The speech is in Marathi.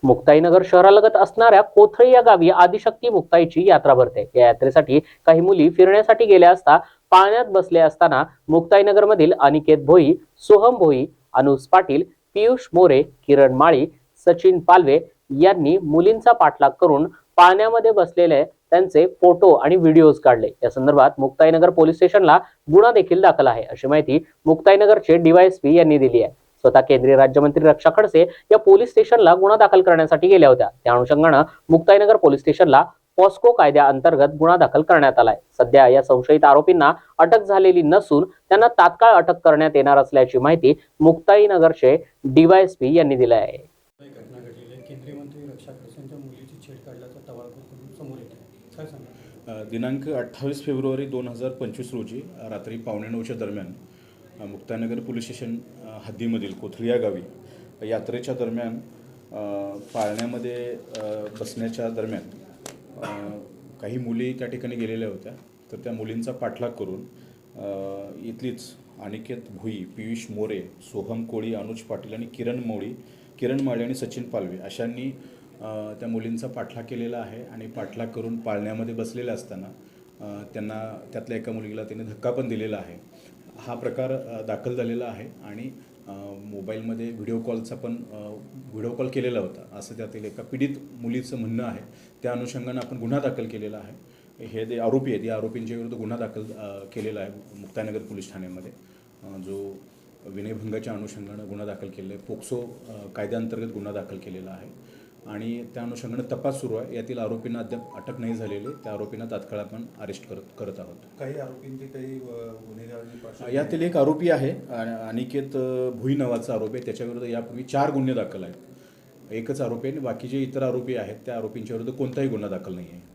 मुक्ताईनगर शहरालगत असणाऱ्या कोथळी या गावी आदिशक्ती मुक्ताईची यात्रा भरते। या यात्रेसाठी काही मुली फिरण्यासाठी गेल्या असता पाण्यात बसले असताना मुक्ताईनगर मधील अनिकेत भोई, सोहम भोई, अनुज पाटील, पियुष मोरे, किरण माळी, सचिन पालवे यांनी मुलींचा पाठलाग करून पाण्यामध्ये बसलेले त्यांचे फोटो आणि व्हिडिओज काढले। या संदर्भात मुक्ताईनगर पोलीस स्टेशनला गुन्हा देखील दाखल आहे, अशी माहिती मुक्ताईनगरचे डीवायएसपी यांनी दिली आहे। स्वतः केंद्रीय राज्यमंत्री रक्षा खडसे या पोलीस स्टेशनला गुन्हा दाखल करण्यासाठी गेल्या होत्या। त्या अनुषंगाने मुक्ताईनगर पोलीस स्टेशनला पॉस्को कायद्याअंतर्गत गुन्हा दाखल करण्यात आलाय। सध्या या संशयित आरोपींना अटक झालेली नसून त्यांना तात्काळ अटक करण्यात येणार असल्याची माहिती मुक्ताईनगरचे डीवायएसपी यांनी दिली आहे। घटना घडलेली आहे। केंद्रीय मंत्री रक्षा खडसेंच्या मुलीची छेड काढल्याचा टवाळखोर करून समोर येतो, काय सांगा? दिनांक 28 फेब्रुवारी 2025 रोजी रात्री 8:45च्या दरम्यान मुक्ताईनगर पोलीस स्टेशन हद्दीमधील कोथळी या गावी यात्रेच्या दरम्यान पाळण्यामध्ये बसण्याच्या दरम्यान काही मुली त्या ठिकाणी गेलेल्या होत्या। तर त्या मुलींचा पाठलाग करून इथलीच अनिकेत भुई, पियुष मोरे, सोहम कोळी, अनुज पाटील आणि किरण माळी आणि सचिन पालवे अशांनी त्या मुलींचा पाठलाग केलेला आहे आणि पाठलाग करून पाळण्यामध्ये बसलेले असताना त्यांना त्यातल्या एका मुलीला त्यांनी धक्का पण दिलेला आहे। हा प्रकार दाखल झालेला आहे आणि मोबाईलमध्ये व्हिडिओ कॉल केलेला होता असं त्यातील एका पीडित मुलीचं म्हणणं आहे। त्या अनुषंगाने आपण गुन्हा दाखल केलेला आहे। हे जे आरोपी आहेत या आरोपींच्या विरुद्ध गुन्हा दाखल केलेला आहे मुक्ताईनगर पोलीस ठाण्यामध्ये, जो विनयभंगाच्या अनुषंगाने गुन्हा दाखल केलेला आहे। पोक्सो कायद्याअंतर्गत गुन्हा दाखल केलेला आहे आणि त्या अनुषंगाने तपास सुरू आहे। यातील आरोपींना अद्याप अटक नाही झालेली, त्या आरोपींना तात्काळ आपण अरेस्ट करत आहोत। काही आरोपींचे काही गुन्हेगारी यातील एक आरोपी आहे अनिकेत भुई नावाचा आरोपी आहे, त्याच्याविरुद्ध यापूर्वी 4 गुन्हे दाखल आहेत। एकच आरोपी आहे आणि बाकीचे इतर आरोपी आहेत त्या आरोपींच्या विरुद्ध कोणताही गुन्हा दाखल नाही आहे।